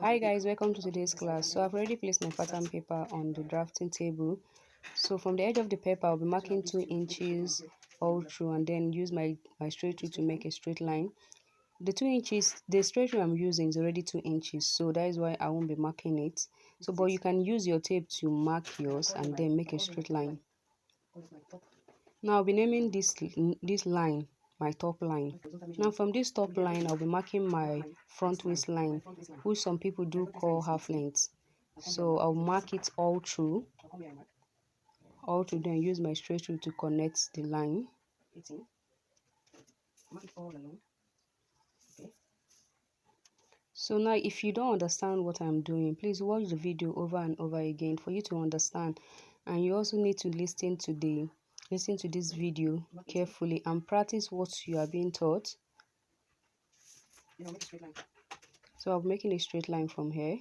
Hi guys, welcome to today's class. So I've already placed my pattern paper on the drafting table. So from the edge of the paper, I'll be marking 2 inches all through and then use my straight rule to make a straight line. The 2 inches, the straight rule I'm using is already 2 inches, so that is why I won't be marking it. So but you can use your tape to mark yours and then make a straight line. Now I'll be naming this line my top line. Now from this top line, I'll be marking my front waistline, which some people do call half length. So I'll mark it all through, then use my straight rule to connect the line. So now if you don't understand what I'm doing, please watch the video over and over again for you to understand. And you also need to listen to this video carefully and practice what you are being taught. So I'm making a straight line from here.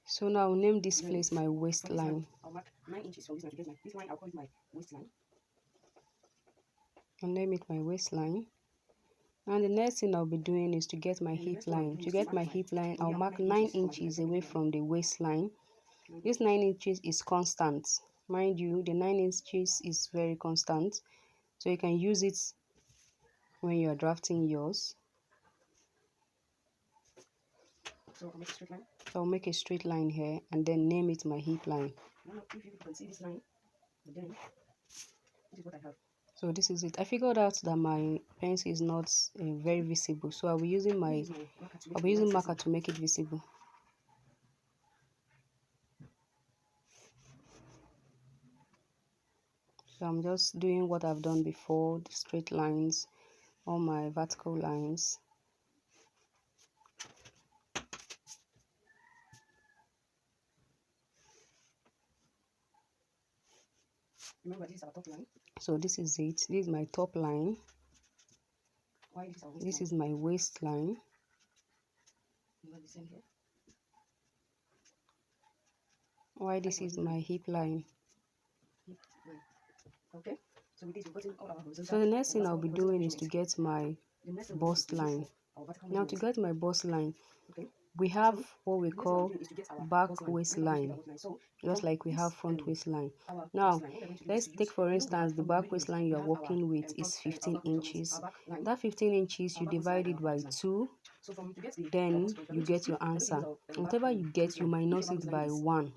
So now I'll name this place my waistline. I'll mark 9 inches from this line to get this line. I'll call it my waistline. I'll name it my waistline. And the next thing I'll be doing is to get my hip line. To get my hip line, I'll mark 9 inches away from the waistline. This 9 inches is constant. Mind you, the 9 inches is very constant. So you can use it when you are drafting yours. So I'll make a straight line. So I'll make a straight line here and then name it my hip line. Now, if you can see this line, then this is what I have. So this is it. I figured out that my pencil is not very visible, so I'll be using marker to make it visible. So I'm just doing what I've done before, the straight lines, all my vertical lines. Remember, this is our top line. So this is it. This is my top line. Why this is my waistline. The same here. Why this is my hip line. Okay. So with this, we've gotten all our horizontal. So the next thing I'll be doing is to get my bust line. Now to get my bust line, we have what we call back waistline, just like we have front waistline. Now, let's take for instance the back waistline you are working with is 15 inches. That 15 inches, you divide it by 2, then you get your answer. Whatever you get, you minus it by 1.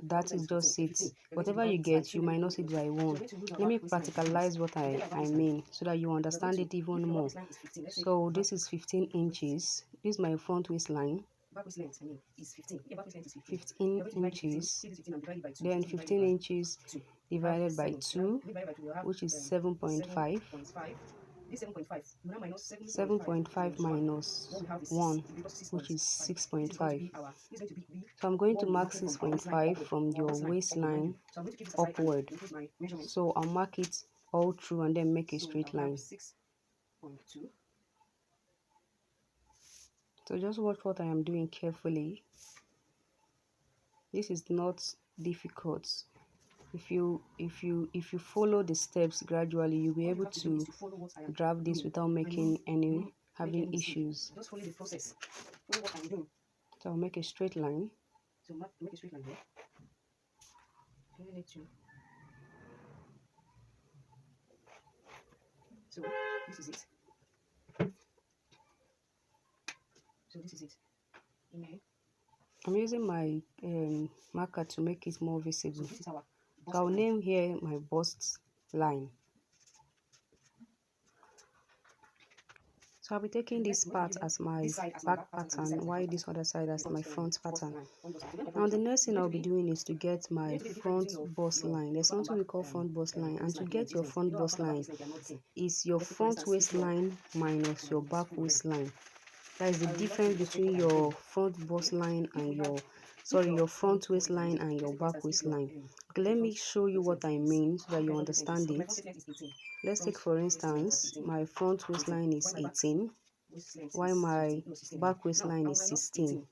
That is just it. Whatever you get, you minus it by 1. Let me practicalize what I mean so that you understand it even more. So this is 15 inches. This is my front waistline. Back waist length, is 15. Yeah, back waist length is 15 inches. Then 15 inches divided by 2, which is 7.5. This 7.5. 7.5 minus 1, which is 6.5. So I'm going to mark 6.5 from your waistline upward. So I'll mark it all through and then make a straight line. 6.2. So just watch what I am doing carefully. This is not difficult. If you follow the steps gradually, you'll be able to draft this without having issues. Just follow the process. Follow what I'm doing. So I'll make a straight line. So make a straight line here. So this is it. So this is it. I'm using my marker to make it more visible. So I'll name here my bust line. So I'll be taking this part as my back pattern, while this other side as my front pattern. Now the next thing I'll be doing is to get my front bust line. There's something we call front bust line, and to get your front bust line is your front waistline minus your back waistline. That is the difference between your front bust line and your front waistline and your back waistline. Okay, let me show you what I mean so that you understand it. Let's take for instance my front waistline is 18, while my back waistline is 16.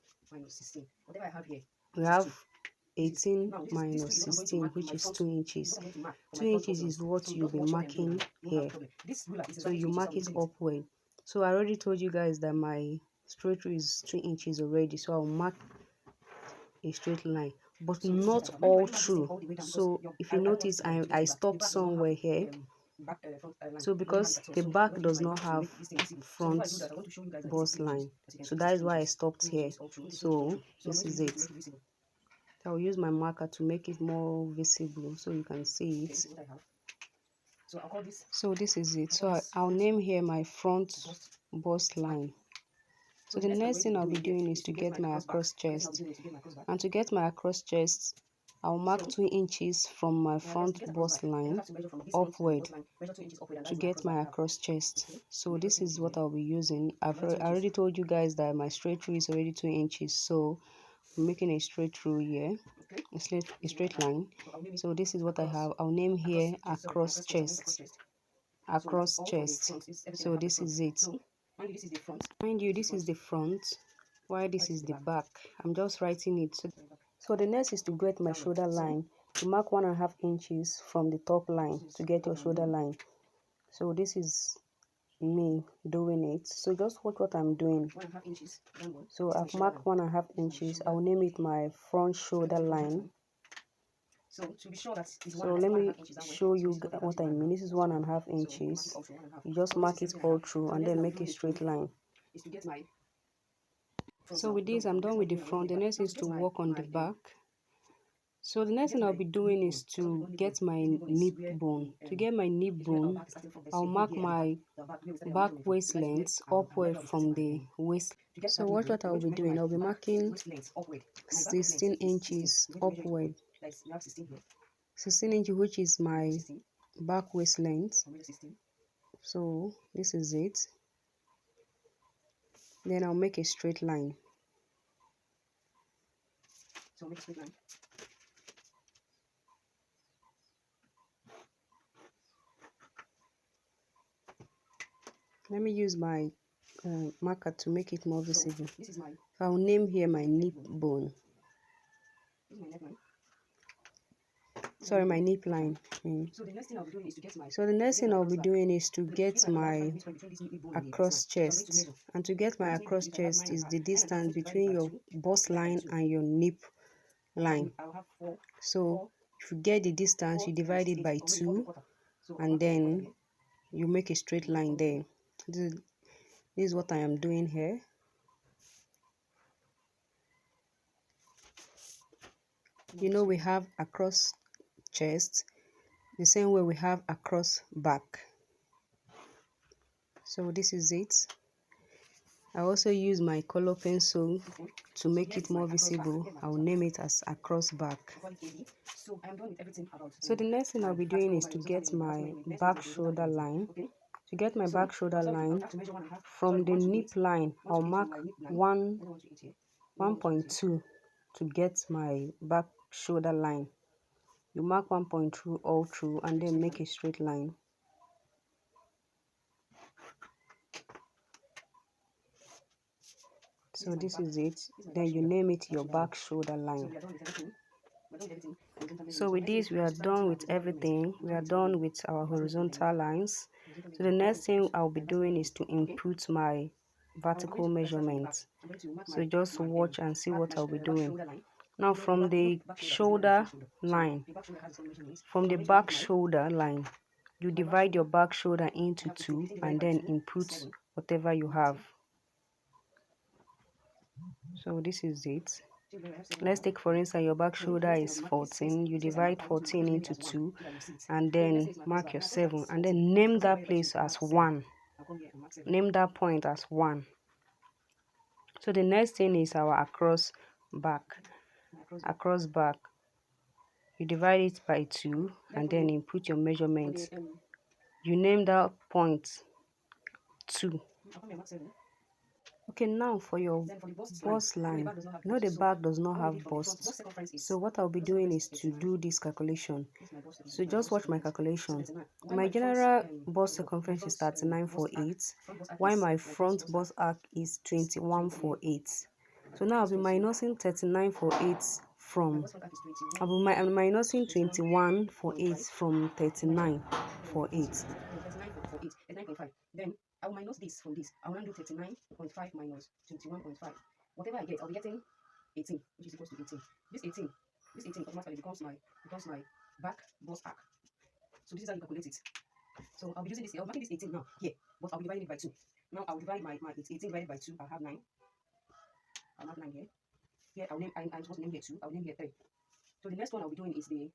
We have 18 minus 16, which is 2 inches. 2 inches is what you'll be marking here. So you mark it upward. So I already told you guys that my straight rule is 3 inches already. So I'll mark a straight line, but not all through. So if you notice, I stopped somewhere here. So because the back does not have front bust line, so that is why I stopped here. So this is it. I'll use my marker to make it more visible so you can see it. So this is it. So I'll name here my front bust line. So the next thing I'll be doing is to get my across chest. And to get my across chest, I'll mark 2 inches from my front bust line upward to get my across chest. So this is what I'll be using. I already told you guys that my straight rule is already 2 inches. So I'm making a straight rule here, a straight line. So this is what I have. I'll name here across chest. Across chest. So this is it. Mind you, this is the front, while this is the back. I'm just writing it. So the next is to get my shoulder line. To mark 1.5 inches from the top line to get your shoulder line. So this is me doing it. So just watch what I'm doing. So I've marked 1.5 inches. I'll name it my front shoulder line. So let me show you what I mean. This is 1.5 inches. You just mark it all through and then make a straight line. So with this, I'm done with the front. The next is to work on the back. So the next thing I'll be doing is to get my nip bone. To get my nip bone, I'll mark my back waist length upward from the waist. So watch what I'll be doing. I'll be marking 16 inches upward. 16 inches, which is my back waist length. So this is it. Then I'll make a straight line. Let me use my marker to make it more visible. I'll name here my nip bone. Sorry, my nip line. So the next thing I'll be doing is to get my across chest. And to get my across chest is the distance between your bust line and your nip line. So if you get the distance, you divide it by 2 and then you make a straight line there. This is what I am doing here. You know, we have across chest the same way we have across back. So this is it. I also use my color pencil to make it more visible. I'll name it as across back. So the next thing I'll be doing is to get my back shoulder line. To get my back shoulder line, from the nip line, I'll mark 1.2 to get my back shoulder line. You mark 1.2 all through and then make a straight line. So this is it. Then you name it your back shoulder line. So with this, we are done with everything. We are done with our horizontal lines. So the next thing I'll be doing is to input my vertical measurements. So just watch and see what I'll be doing. Now from the shoulder line, from the back shoulder line, you divide your back shoulder into 2 and then input whatever you have. So this is it. Let's take for instance your back shoulder is 14. You divide 14 into 2 and then mark your 7 and then name that place as 1. Name that point as 1. So the next thing is our across back. Across back, you divide it by 2 and then input your measurements. You name that point 2. Okay, now for your bust line, you know the back does not have bust. So what I'll be doing is to do this calculation. So just watch my calculation. My general bust circumference is 39.48, while my front bust arc is 21.48. So now I'll be minusing 39.48 from bust front arc is 21. I'll be I'm minusing 21 for 8 5. from 39 for 8. 39 for 8, 39.5. Then I will minus this from this. I will now do 39.5 minus 21.5. Whatever I get, I'll be getting 18, which is equal to 18. This 18 automatically becomes my back bust arc. So this is how you calculate it. So I'll be using this. I'll be making this 18 now here, but I'll be dividing it by 2. Now I'll divide my 18 divided by 2. I'll have 9. I'll have 9 here. Here I'll name. I'm supposed to name here 2. I'll name here 3. So the next one I'll be doing is the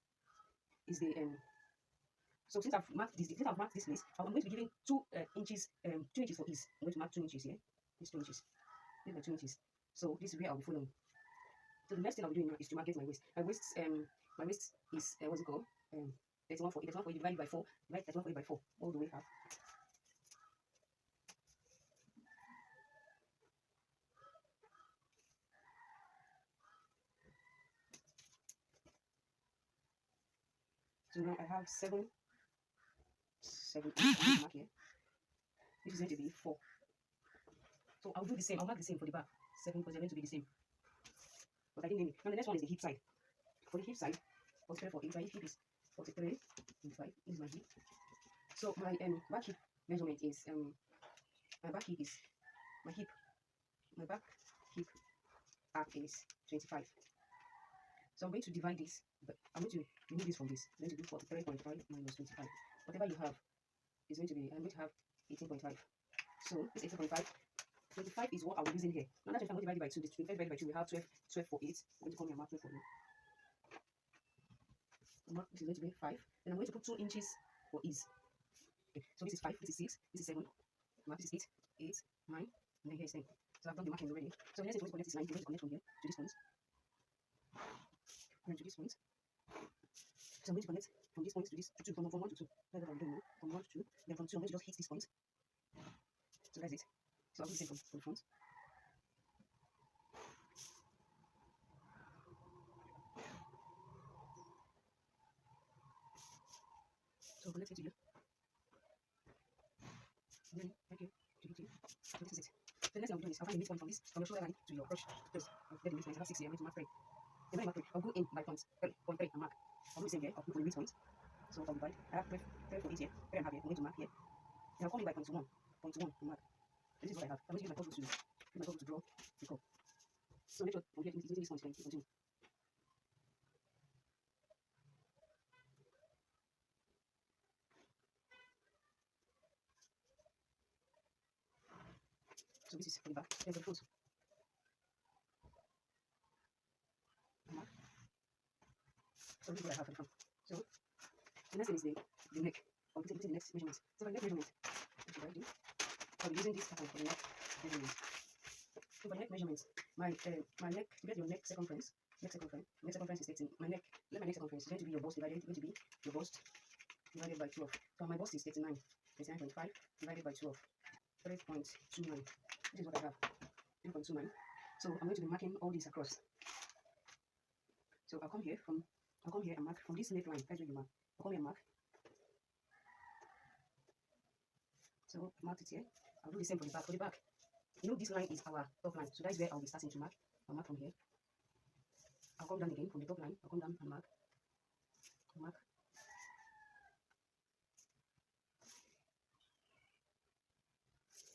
So since I've marked this place, I'm going to be giving 2 inches, 2 inches for ease. I'm going to mark 2 inches here. This 2 inches. This is 2 inches. So this is where I'll be following. So the next thing I'll be doing now is to mark my waist. My waist is what's it called? 31 for 8 divided by 4. Divide 31 for 8 by 4 all the way up. So now I have 7 mark here. This is going to be 4. So I'll do the same. I'll mark the same for the back. 7 because they're going to be the same. But I didn't name it. Now the next one is the hip side. For the hip side, 43 for 8. My hip is 43.5. This is my hip. So my back hip measurement is my back hip arc is 25. So I'm going to divide this, but I'm going to remove this from this. I'm going to do 43.5 minus 25. Whatever you have is going to be, I'm going to have 18.5. So this 18.5, 25 is what I'll be using here. Now that I'm going to divide it by 2, this 25 divided by 2, we have 12 for 8. I'm going to come here and mark 12 for 8. This is going to be 5. Then I'm going to put 2 inches for ease. Okay, so this is 5, this is 6, this is 7, mark, this is 8, 9, and then here is 10. So I've done the marking already. So the next thing I'm going to connect this line. I'm going to connect from here to this point. And to this point. So I'm going to connect from this point to this, to 2, from 1 to 2. That's what I'm doing now. From 1 to 2. Then from 2, I'm going to just hit this point. So that's it. So I'll do the same from the front. So connect it to you. Then right here to the 2. So this is it. So the next thing I'll be doing is I'll find the midpoint from your shoulder line to your crotch. Just get the midpoint. I have 6 here. I'm going to mark 3. Then when I mark 3, I'll go in by point 3 and mark. I'll do the same here. I'll put the midpoint. So I'll divide. I have 3 for 8 here. 3 and a half here. I'm going to mark here. Then I'll come in by point 1. Point 1 and mark. This is what I have. I'm going to use my pencil to draw the curve. So make sure from here into this point, then continue. So this is for the back. Then for the front. Mark. So this is what I have for the front. So the next thing is the neck. I'll be taking the next measurement. So for the neck measurement, what should I do? I'll be using this pattern for the neck measurement. So for neck measurements, my neck, to get your neck circumference is 13. Let my neck circumference is going to be your bust divided, by 12. So my bust is 39.5 divided by 12, 3.29. This is what I have, 3.29. So I'm going to be marking all these across. So I'll come here and mark from this neckline. That's where you mark. I'll come here and mark. So mark it here. I'll do the same for the back. For the back, you know this line is our top line, so that's where I'll be starting to mark. I'll mark from here. I'll come down again from the top line. I'll come down and mark. Mark.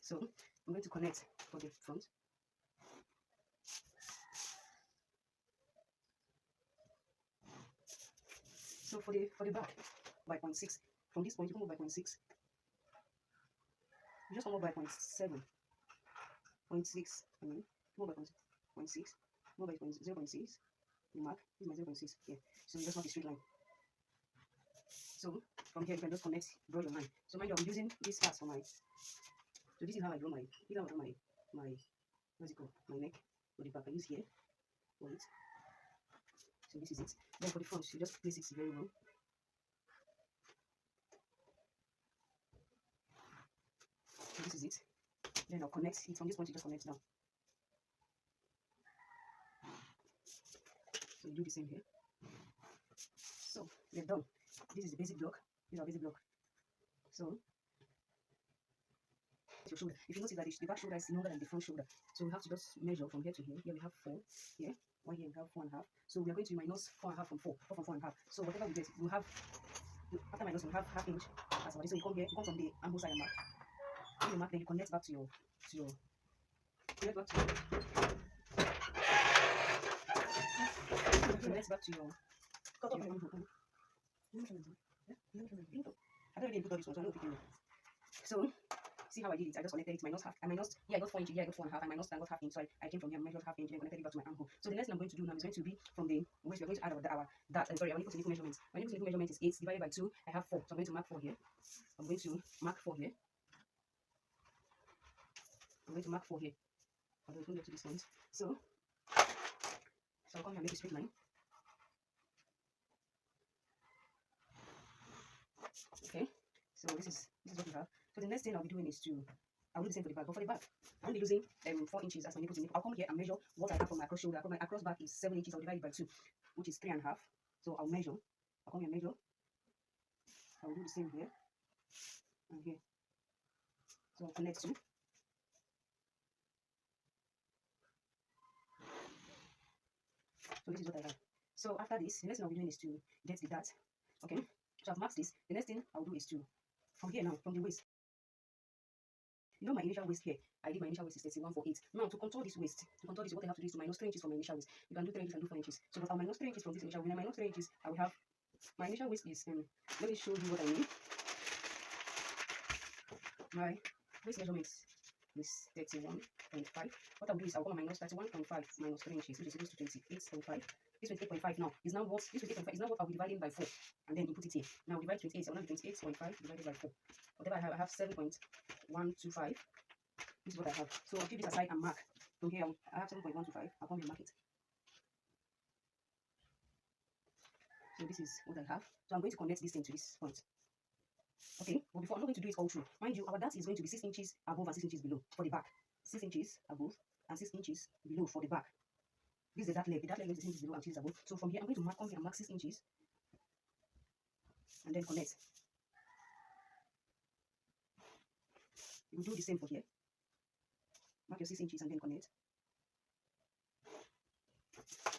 So I'm going to connect for the front. So for the back, by 0.6. From this point, you come up by 0.6. You just come up by 0.7. 0.6. I mean, come up by 0.6. Come up by 0.6. You mark. This is my 0.6 here. So you just mark a straight line. So from here you can just connect, draw your line. So mind you, I'm using this part for my. So this is how I draw my. This is how I draw my what's it called? My neck. For the back, I use here. For it. So this is it. Then for the front, you just place it very well. So this is it. Then I'll connect it from this point. You just connect down. So you do the same here. So we're done. This is the basic block. This is our basic block. So your shoulder. If you notice that the back shoulder is longer than the front shoulder, so we have to just measure from here to here. Here we have 4 here. 1 here we have 4.5. So we are going to minus 4.5 from 4, 4 from 4.5. So whatever we get, we'll have, after minus, we'll have half inch as our. So you come here, you come from the armhole side and mark. When you mark, then you connect back to your connect back to your connect back to your armhole. I don't really put all this one, so I know picking it. So see how I did it? I just connected it minus half. I minus, here I got 4 inch, here I got 4.5, I minus, I got half inch. So I came from here, measured half inch, then connected it back to my armhole. So the next thing I'm going to do now is going to be from the waist. We're going to add our sorry, our nipple to nipple measurements. My nipple to nipple measurement is 8 divided by 2. I have 4, so I'm going to mark 4 here. I'm going to mark 4 here. I'm going to mark 4 here. Although it's going to get to this point. So I'll come here and make a straight line. Okay, so this is what we have. So the next thing I'll be doing is I'll do the same for the back. But for the back, I'm only using 4 inches as my nipple to nipple. I'll come here and measure what I have from my across shoulder. My across back is 7 inches. I'll divide it by 2, which is 3.5. So I'll measure. I'll come here and measure. I'll do the same here and here. So I'll connect 2. So this is what I have. So after this, the next thing I'll be doing is to get the dart. Okay, so I've marked this. The next thing I'll do is to, from here now, from the waist. You know my initial waist here. I did my initial waist is 31.48. Now to contour this waist, what I have to do is to minus 3 inches from my initial waist. You can do 3 inches and do 4 inches. So but I'll minus 3 inches from this initial. When I minus 3 inches, I will have my initial waist is let me show you what I mean. My waist measurement is 31.5. What I'll do is I'll go minus 31.5 minus 3 inches, which is equal to 28.5. This 28.5 now is now what I'll be dividing by 4, and then you put it here. Now divide 28. So I'll have 28.5 divided by 4. Whatever I have 7.125. This is what I have. So I'll keep this aside and mark. From here I have 7.125. I'll come here and mark it. So this is what I have. So I'm going to connect this thing to this point. Okay, but before, I'm not going to do it all through. Mind you, our dart is going to be 6 inches above and 6 inches below for the back. 6 inches above and 6 inches below for the back. This is the dart leg. The dart leg is 6 inches below and 6 inches above. So from here, I'm going to come here and mark 6 inches. And then connect. You will do the same for here. Mark your 6 inches and then connect.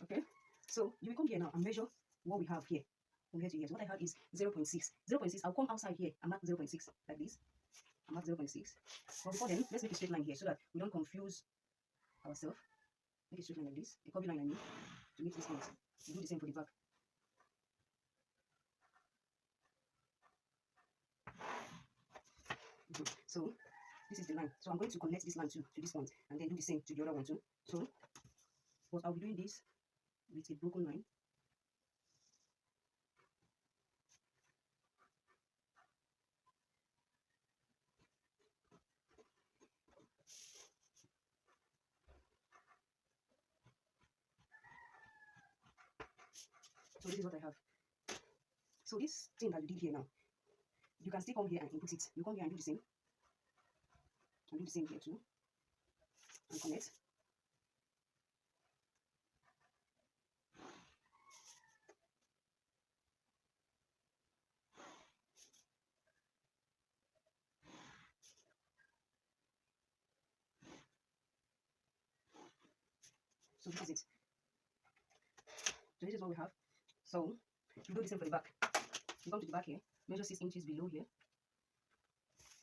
Okay, so you will come here now and measure what we have here. From here to here. So what I have is 0.6. 0.6. I'll come outside here and mark 0.6 like this. I'll mark 0.6. But before then, let's make a straight line here so that we don't confuse ourselves. Make a straight line like this. A curvy line I mean, to meet this point. You do the same for the back. So this is the line. So I'm going to connect this line to this point and then do the same to the other one too. So but I'll be doing this with a broken line. So this is what I have. So this thing that you did here now, you can still come here and input it. You come here and do the same. And do the same here too. And connect. So this is it. So this is what we have. So you do the same for the back. You come to the back here, measure 6 inches below here,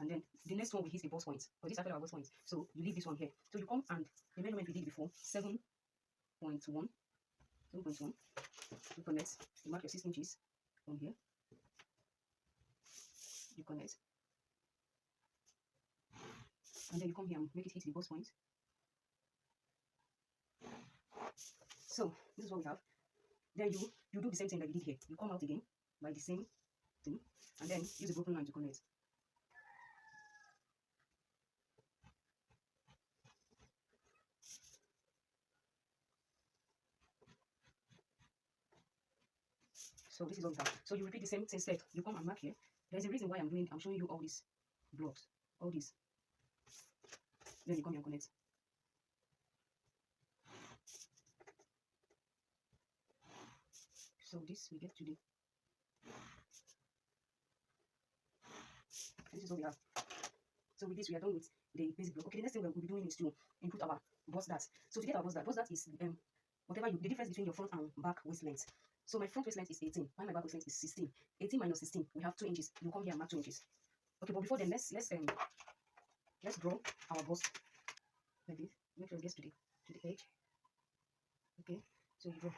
and then the next one we hit the bust point. But this after our bust point. So you leave this one here. So you come and the measurement we did before 7.1. 7.1. You connect. You mark your 6 inches from here. You connect. And then you come here and make it hit the bust point. So this is what we have. Then you do the same thing that you did here. You come out again by the same thing and then use a broken line to connect. So this is what we have. So you repeat the same step. You come and mark here. There's a reason why I'm showing you all these blocks. All these. Then you come here and connect. So this we get today. This is what we have. So with this we are done with the basic block. Okay, the next thing we'll be doing is to input our bust dart. So to get our bust dart is whatever the difference between your front and back waist length. So my front waist length is 18, while my back waist length is 16. 18 minus 16, we have 2 inches. You come here and mark 2 inches. Okay, but before then, let's draw our bust like this. Make sure it gets to the edge. Okay, so you draw.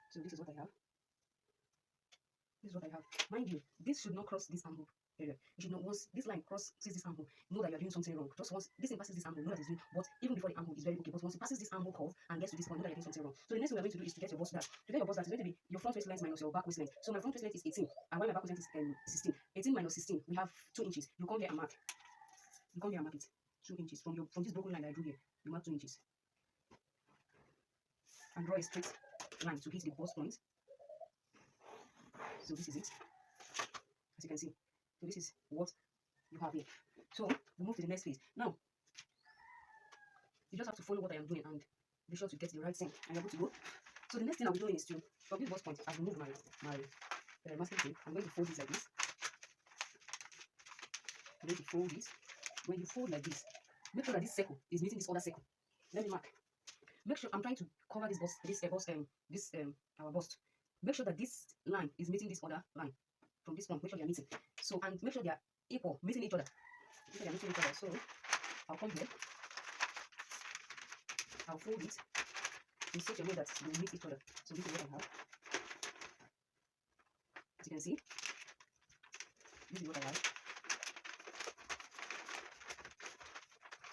So this is what I have. This is what I have. Mind you, this should not cross this angle area. You should not, once this line crosses this angle, know that you are doing something wrong. Just once this thing passes this angle, know that it's doing, but even before the angle is very okay. But once it passes this angle curve and gets to this point, know that you're doing something wrong. So the next thing we're going to do is to get your bust dart. To get your bust dart, it's going to be your front waist length minus your back waist length. So my front waist length is 18, and while my back waist length is 16. 18 minus 16, we have 2 inches. You come here and mark. You come here and mark it. 2 inches from this broken line that I drew here. You mark 2 inches. And draw a straight line to hit the bust point. So this is it, as you can see. So this is what you have here. So we move to the next phase. Now you just have to follow what I am doing and be sure to get the right thing, and you're good to go. So the next thing I'll be doing is to, from this bust point, I've removed my masking tape. I'm going to fold this like this. I'm going to fold it. When you fold like this, make sure that this circle is meeting this other circle. Let me mark. Make sure I'm trying to cover this bust, our bust. Make sure that this line is meeting this other line from this point. Make sure they are meeting. So, and make sure they are equal, meeting each other. Make sure they are meeting each other. So I'll come here. I'll fold it in such a way that they meet each other. So this is what I have. As you can see, this is what I have.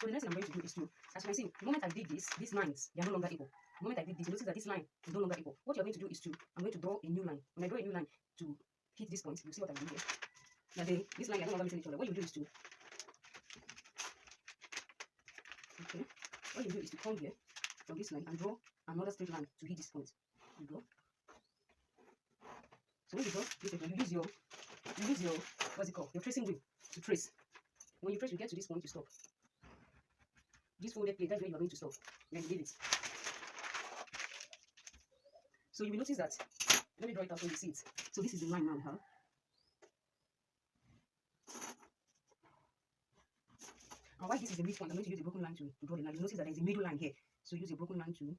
So the next thing I'm going to do is to, as you can see, the moment I did this, these lines, they are no longer equal. The moment I did this, you notice that this line is no longer equal. What you're going to do is to, I'm going to draw a new line. When I draw a new line to hit this point, you see what I'm doing here. Now this line, they are no longer meeting each other. What you do is to, okay, what you do is to come here from this line and draw another straight line to hit this point. You draw. So when you draw this, you use your, what's it called? Your tracing wheel to trace. When you trace, you get to this point, you stop. This folded plate, that's where you are going to stop. Then you leave it. So you will notice that, let me draw it out so you see it. So this is the line now, huh? And why this is the midpoint, I'm going to use a broken line to draw the line. You notice that there is a middle line here. So use a broken line to